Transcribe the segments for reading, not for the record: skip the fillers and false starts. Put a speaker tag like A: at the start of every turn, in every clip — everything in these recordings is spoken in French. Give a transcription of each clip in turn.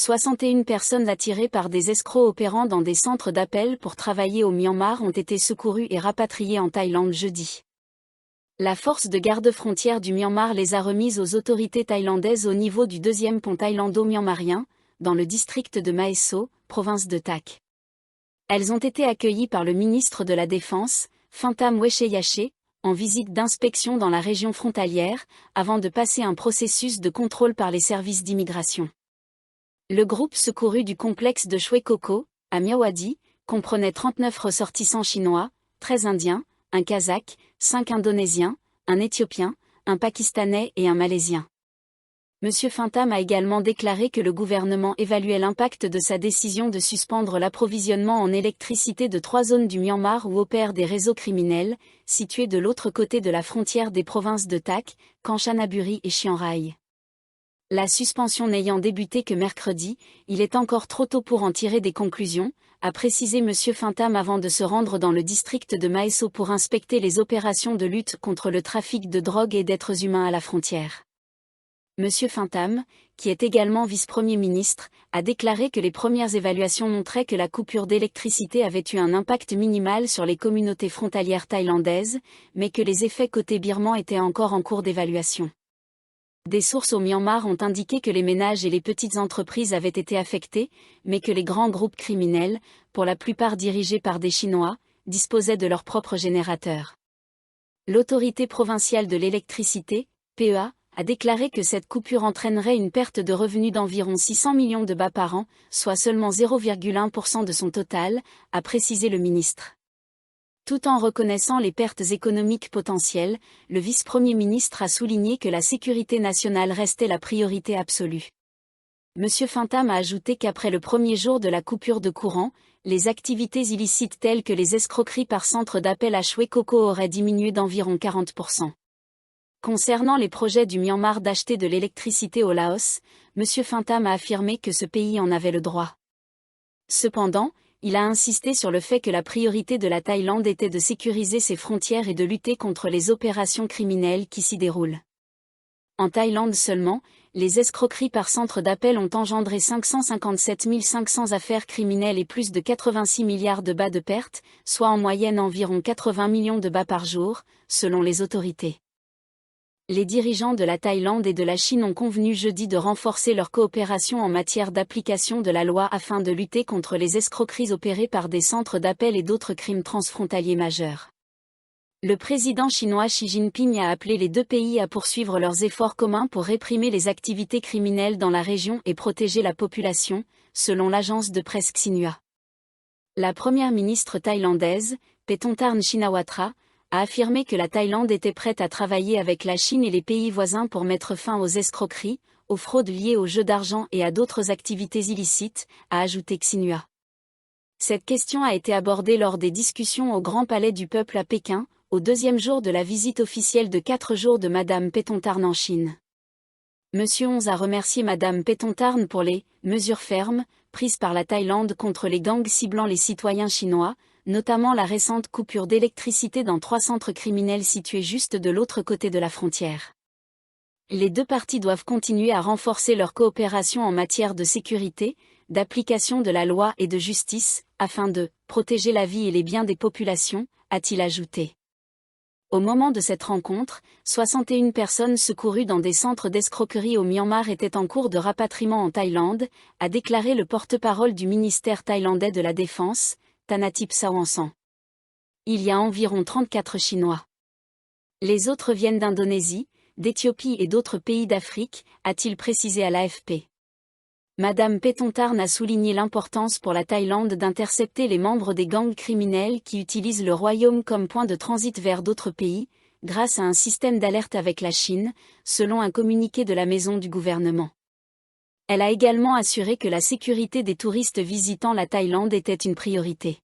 A: 61 personnes attirées par des escrocs opérant dans des centres d'appel pour travailler au Myanmar ont été secourues et rapatriées en Thaïlande jeudi. La force de garde-frontière du Myanmar les a remises aux autorités thaïlandaises au niveau du deuxième pont thaïlando-myanmarien, dans le district de Mae So, province de Tak. Elles ont été accueillies par le ministre de la Défense, Phantam Wechayachai, en visite d'inspection dans la région frontalière, avant de passer un processus de contrôle par les services d'immigration. Le groupe secouru du complexe de Shwe Koko, à Myawaddy, comprenait 39 ressortissants chinois, 13 Indiens, un Kazakh, 5 Indonésiens, un Éthiopien, un Pakistanais et un Malaisien. M. Phantam a également déclaré que le gouvernement évaluait l'impact de sa décision de suspendre l'approvisionnement en électricité de 3 zones du Myanmar où opèrent des réseaux criminels, situés de l'autre côté de la frontière des provinces de Tak, Kanchanaburi et Chiang Rai. La suspension n'ayant débuté que mercredi, il est encore trop tôt pour en tirer des conclusions, a précisé M. Phantam avant de se rendre dans le district de Mae So pour inspecter les opérations de lutte contre le trafic de drogue et d'êtres humains à la frontière. M. Phantam, qui est également vice-premier ministre, a déclaré que les premières évaluations montraient que la coupure d'électricité avait eu un impact minimal sur les communautés frontalières thaïlandaises, mais que les effets côté birman étaient encore en cours d'évaluation. Des sources au Myanmar ont indiqué que les ménages et les petites entreprises avaient été affectés, mais que les grands groupes criminels, pour la plupart dirigés par des Chinois, disposaient de leurs propres générateurs. L'autorité provinciale de l'électricité, PEA, a déclaré que cette coupure entraînerait une perte de revenus d'environ 600 millions de bahts par an, soit seulement 0,1% de son total, a précisé le ministre. Tout en reconnaissant les pertes économiques potentielles, le vice-premier ministre a souligné que la sécurité nationale restait la priorité absolue. M. Phantam a ajouté qu'après le premier jour de la coupure de courant, les activités illicites telles que les escroqueries par centre d'appel à Shwe Koko auraient diminué d'environ 40%. Concernant les projets du Myanmar d'acheter de l'électricité au Laos, M. Phantam a affirmé que ce pays en avait le droit. Cependant, il a insisté sur le fait que la priorité de la Thaïlande était de sécuriser ses frontières et de lutter contre les opérations criminelles qui s'y déroulent. En Thaïlande seulement, les escroqueries par centre d'appel ont engendré 557 500 affaires criminelles et plus de 86 milliards de bahts de pertes, soit en moyenne environ 80 millions de bahts par jour, selon les autorités. Les dirigeants de la Thaïlande et de la Chine ont convenu jeudi de renforcer leur coopération en matière d'application de la loi afin de lutter contre les escroqueries opérées par des centres d'appel et d'autres crimes transfrontaliers majeurs. Le président chinois Xi Jinping a appelé les deux pays à poursuivre leurs efforts communs pour réprimer les activités criminelles dans la région et protéger la population, selon l'agence de presse Xinhua. La première ministre thaïlandaise, Paetongtarn Shinawatra, a affirmé que la Thaïlande était prête à travailler avec la Chine et les pays voisins pour mettre fin aux escroqueries, aux fraudes liées aux jeux d'argent et à d'autres activités illicites, a ajouté Xinhua. Cette question a été abordée lors des discussions au Grand Palais du Peuple à Pékin, au deuxième jour de la visite officielle de 4 jours de Mme Paetongtarn en Chine. M. 11 a remercié Mme Paetongtarn pour les « mesures fermes » prises par la Thaïlande contre les gangs ciblant les citoyens chinois, notamment la récente coupure d'électricité dans 3 centres criminels situés juste de l'autre côté de la frontière. Les deux parties doivent continuer à renforcer leur coopération en matière de sécurité, d'application de la loi et de justice, afin de protéger la vie et les biens des populations, a-t-il ajouté. Au moment de cette rencontre, 61 personnes secourues dans des centres d'escroquerie au Myanmar étaient en cours de rapatriement en Thaïlande, a déclaré le porte-parole du ministère thaïlandais de la Défense, Thanatip Sawangsan. Il y a environ 34 Chinois. Les autres viennent d'Indonésie, d'Éthiopie et d'autres pays d'Afrique, a-t-il précisé à l'AFP. Mme Paetongtarn a souligné l'importance pour la Thaïlande d'intercepter les membres des gangs criminels qui utilisent le royaume comme point de transit vers d'autres pays, grâce à un système d'alerte avec la Chine, selon un communiqué de la maison du gouvernement. Elle a également assuré que la sécurité des touristes visitant la Thaïlande était une priorité.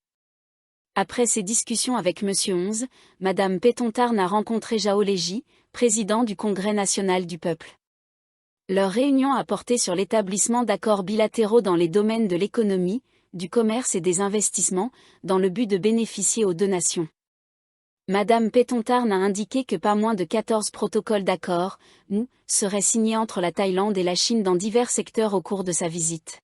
A: Après ces discussions avec M. 11, Mme Paetongtarn a rencontré Jao Leji, président du Congrès national du peuple. Leur réunion a porté sur l'établissement d'accords bilatéraux dans les domaines de l'économie, du commerce et des investissements, dans le but de bénéficier aux deux nations. Mme Paetongtarn a indiqué que pas moins de 14 protocoles d'accord, seraient signés entre la Thaïlande et la Chine dans divers secteurs au cours de sa visite.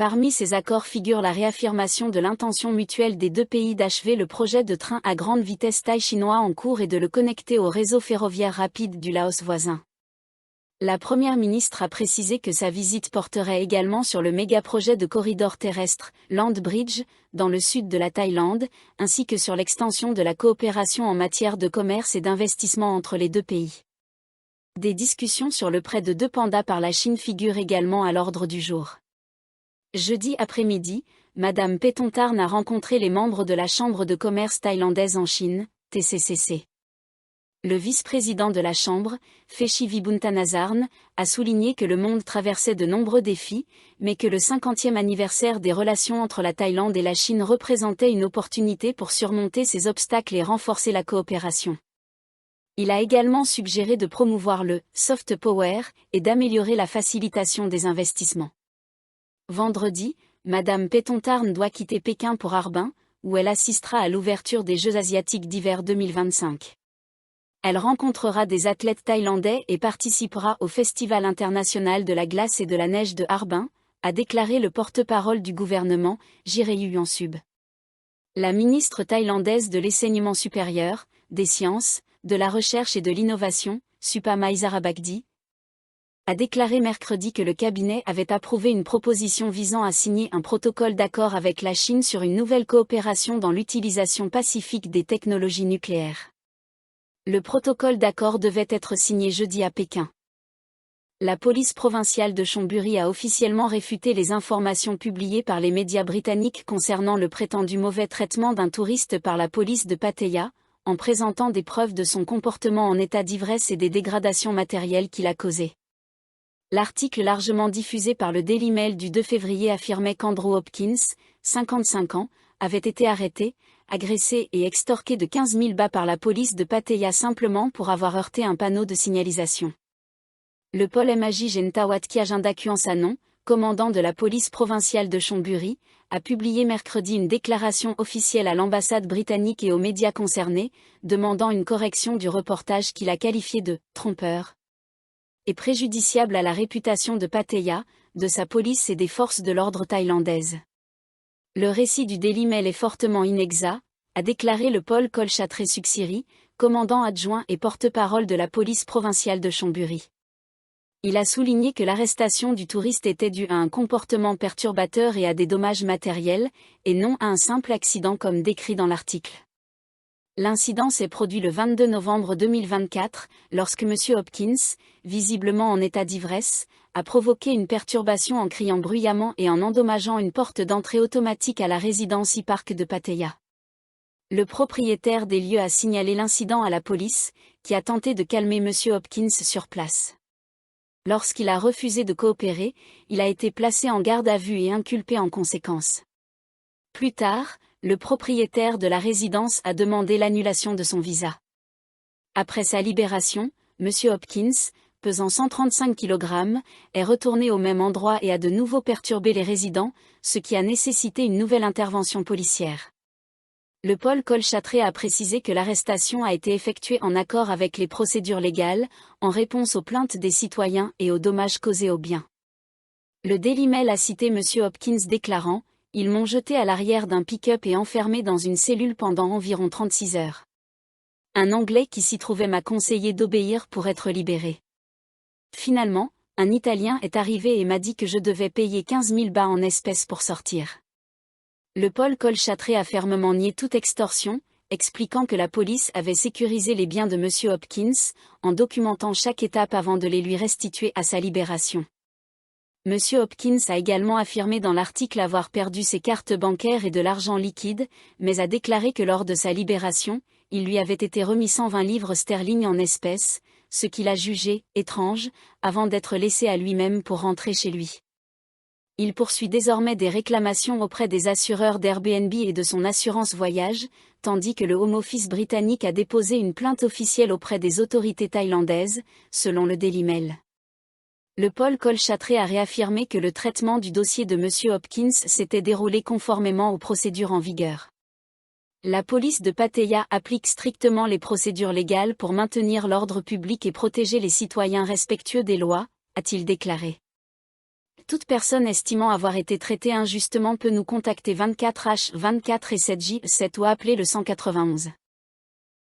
A: Parmi ces accords figure la réaffirmation de l'intention mutuelle des deux pays d'achever le projet de train à grande vitesse thaï-chinois en cours et de le connecter au réseau ferroviaire rapide du Laos voisin. La première ministre a précisé que sa visite porterait également sur le méga-projet de corridor terrestre, Land Bridge, dans le sud de la Thaïlande, ainsi que sur l'extension de la coopération en matière de commerce et d'investissement entre les deux pays. Des discussions sur le prêt de 2 pandas par la Chine figurent également à l'ordre du jour. Jeudi après-midi, Madame Paetongtarn a rencontré les membres de la Chambre de commerce thaïlandaise en Chine, TCCC. Le vice-président de la Chambre, Phechi Vibuntanazarn, a souligné que le monde traversait de nombreux défis, mais que le 50e anniversaire des relations entre la Thaïlande et la Chine représentait une opportunité pour surmonter ces obstacles et renforcer la coopération. Il a également suggéré de promouvoir le « soft power » et d'améliorer la facilitation des investissements. Vendredi, Madame Paetongtarn doit quitter Pékin pour Harbin, où elle assistera à l'ouverture des Jeux asiatiques d'hiver 2025. Elle rencontrera des athlètes thaïlandais et participera au Festival international de la glace et de la neige de Harbin, a déclaré le porte-parole du gouvernement, Jirayu Yansub. La ministre thaïlandaise de l'enseignement supérieur, des sciences, de la recherche et de l'innovation, Supama Isarabagdi, a déclaré mercredi que le cabinet avait approuvé une proposition visant à signer un protocole d'accord avec la Chine sur une nouvelle coopération dans l'utilisation pacifique des technologies nucléaires. Le protocole d'accord devait être signé jeudi à Pékin. La police provinciale de Chonburi a officiellement réfuté les informations publiées par les médias britanniques concernant le prétendu mauvais traitement d'un touriste par la police de Pattaya, en présentant des preuves de son comportement en état d'ivresse et des dégradations matérielles qu'il a causées. L'article largement diffusé par le Daily Mail du 2 février affirmait qu'Andrew Hopkins, 55 ans, avait été arrêté, agressé et extorqué de 15 000 bahts par la police de Pattaya simplement pour avoir heurté un panneau de signalisation. Le Paul Maji Gentawat Kiajandakuan Sanon, commandant de la police provinciale de Chonburi, a publié mercredi une déclaration officielle à l'ambassade britannique et aux médias concernés, demandant une correction du reportage qu'il a qualifié de « trompeur » et préjudiciable à la réputation de Pattaya, de sa police et des forces de l'ordre thaïlandaises. Le récit du Daily Mail est fortement inexact, a déclaré le Paul Kolchatré Suksiri, commandant adjoint et porte-parole de la police provinciale de Chonburi. Il a souligné que l'arrestation du touriste était due à un comportement perturbateur et à des dommages matériels, et non à un simple accident comme décrit dans l'article. L'incident s'est produit le 22 novembre 2024, lorsque M. Hopkins, visiblement en état d'ivresse, a provoqué une perturbation en criant bruyamment et en endommageant une porte d'entrée automatique à la résidence e-Park de Pattaya. Le propriétaire des lieux a signalé l'incident à la police, qui a tenté de calmer M. Hopkins sur place. Lorsqu'il a refusé de coopérer, il a été placé en garde à vue et inculpé en conséquence. Plus tard, le propriétaire de la résidence a demandé l'annulation de son visa. Après sa libération, M. Hopkins, pesant 135 kg, est retourné au même endroit et a de nouveau perturbé les résidents, ce qui a nécessité une nouvelle intervention policière. Le Paul Kolchatré a précisé que l'arrestation a été effectuée en accord avec les procédures légales, en réponse aux plaintes des citoyens et aux dommages causés aux biens. Le Daily Mail a cité M. Hopkins déclarant « Ils m'ont jeté à l'arrière d'un pick-up et enfermé dans une cellule pendant environ 36 heures. Un Anglais qui s'y trouvait m'a conseillé d'obéir pour être libéré. Finalement, un Italien est arrivé et m'a dit que je devais payer 15 000 bahts en espèces pour sortir. » Le Paul Kolchatré a fermement nié toute extorsion, expliquant que la police avait sécurisé les biens de M. Hopkins, en documentant chaque étape avant de les lui restituer à sa libération. M. Hopkins a également affirmé dans l'article avoir perdu ses cartes bancaires et de l'argent liquide, mais a déclaré que lors de sa libération, il lui avait été remis 120 livres sterling en espèces, ce qu'il a jugé étrange, avant d'être laissé à lui-même pour rentrer chez lui. Il poursuit désormais des réclamations auprès des assureurs d'Airbnb et de son assurance voyage, tandis que le Home Office britannique a déposé une plainte officielle auprès des autorités thaïlandaises, selon le Daily Mail. Le Paul Kolchatré a réaffirmé que le traitement du dossier de M. Hopkins s'était déroulé conformément aux procédures en vigueur. La police de Pattaya applique strictement les procédures légales pour maintenir l'ordre public et protéger les citoyens respectueux des lois, a-t-il déclaré. Toute personne estimant avoir été traitée injustement peut nous contacter 24H 24 et 7J 7 ou appeler le 191.